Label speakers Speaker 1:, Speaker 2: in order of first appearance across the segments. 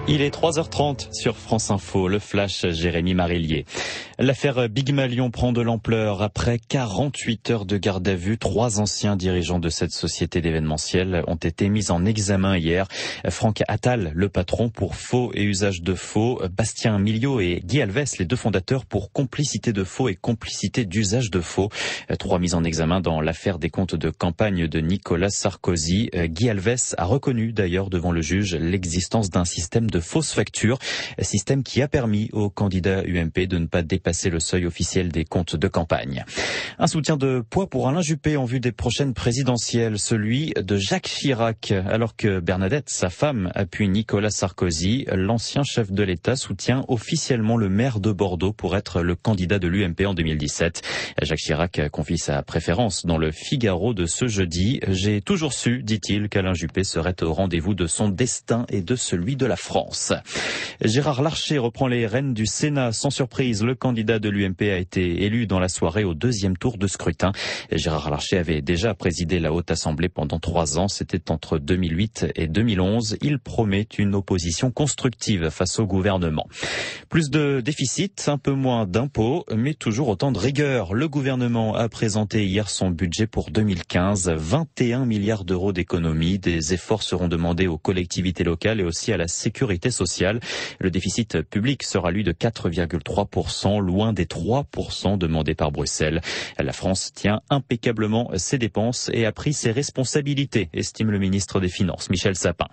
Speaker 1: Il est 3h30 sur France Info, le flash Jérémy Marillier. L'affaire Big Malion prend de l'ampleur. Après 48 heures de garde à vue, 3 anciens dirigeants de cette société d'événementiel ont été mis en examen hier. Franck Attal, le patron, pour faux et usage de faux. Bastien Milliot et Guy Alves, les deux fondateurs, pour complicité de faux et complicité d'usage de faux. 3 mises en examen dans l'affaire des comptes de campagne de Nicolas Sarkozy. Guy Alves a reconnu d'ailleurs devant le juge l'existence d'un système de fausses factures, système qui a permis aux candidats UMP de ne pas dépasser le seuil officiel des comptes de campagne. Un soutien de poids pour Alain Juppé en vue des prochaines présidentielles, celui de Jacques Chirac. Alors que Bernadette, sa femme, appuie Nicolas Sarkozy, l'ancien chef de l'État soutient officiellement le maire de Bordeaux pour être le candidat de l'UMP en 2017. Jacques Chirac confie sa préférence dans le Figaro de ce jeudi. « J'ai toujours su, dit-il, qu'Alain Juppé serait au rendez-vous de son destin et de celui de la France. » Gérard Larcher reprend les rênes du Sénat. Sans surprise, le candidat de l'UMP a été élu dans la soirée au 2e tour de scrutin. Gérard Larcher avait déjà présidé la Haute Assemblée pendant 3 ans. C'était entre 2008 et 2011. Il promet une opposition constructive face au gouvernement. Plus de déficit, un peu moins d'impôts, mais toujours autant de rigueur. Le gouvernement a présenté hier son budget pour 2015. 21 milliards d'euros d'économies. Des efforts seront demandés aux collectivités locales et aussi à la sécurité sociale. Le déficit public sera lui de 4,3%, loin des 3% demandés par Bruxelles. La France tient impeccablement ses dépenses et a pris ses responsabilités, estime le ministre des Finances, Michel Sapin.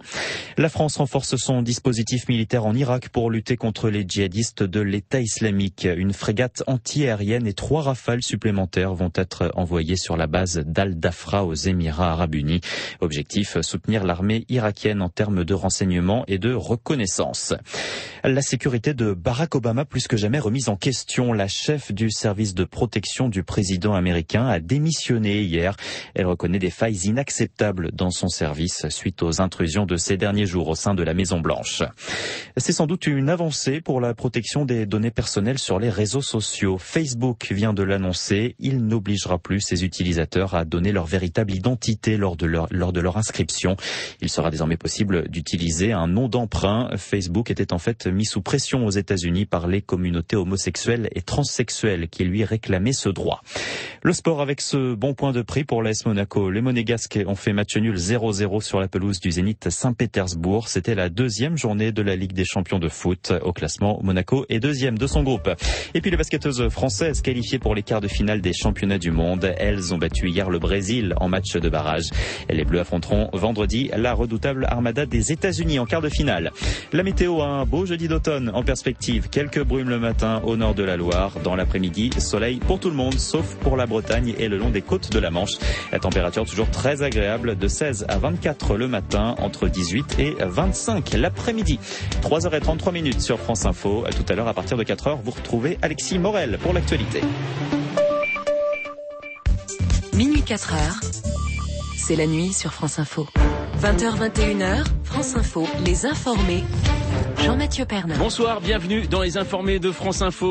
Speaker 1: La France renforce son dispositif militaire en Irak pour lutter contre les djihadistes de l'État islamique. Une frégate anti-aérienne et 3 rafales supplémentaires vont être envoyées sur la base d'Al-Dafra aux Émirats arabes unis. Objectif, soutenir l'armée irakienne en termes de renseignement et de reconnaissance. La sécurité de Barack Obama plus que jamais remise en question. La chef du service de protection du président américain a démissionné hier. Elle reconnaît des failles inacceptables dans son service suite aux intrusions de ces derniers jours au sein de la Maison-Blanche. C'est sans doute une avancée pour la protection des données personnelles sur les réseaux sociaux. Facebook vient de l'annoncer. Il n'obligera plus ses utilisateurs à donner leur véritable identité lors de leur inscription. Il sera désormais possible d'utiliser un nom d'emprunt. Facebook était en fait mis sous pression aux États-Unis par les communautés homosexuelles et transsexuelles qui lui réclamaient ce droit. Le sport avec ce bon point de prix pour l'AS Monaco. Les Monégasques ont fait match nul 0-0 sur la pelouse du Zénith Saint-Pétersbourg. C'était la 2e journée de la Ligue des champions de foot. Au classement, Monaco est 2e de son groupe. Et puis les basketteuses françaises qualifiées pour les quarts de finale des championnats du monde. Elles ont battu hier le Brésil en match de barrage. Les Bleus affronteront vendredi la redoutable Armada des États-Unis en quart de finale. La météo, un beau jeudi d'automne en perspective. Quelques brumes le matin au nord de la Loire. Dans l'après-midi, soleil pour tout le monde, sauf pour la Bretagne et le long des côtes de la Manche. La température toujours très agréable, de 16 à 24 le matin, entre 18 et 25 l'après-midi. 3h33 sur France Info. Tout à l'heure, à partir de 4h, vous retrouvez Alexis Morel pour l'actualité.
Speaker 2: Minuit 4h, c'est la nuit sur France Info. 20h, 21h, France Info, les informés. Jean-Mathieu Pernin.
Speaker 3: Bonsoir, bienvenue dans les informés de France Info.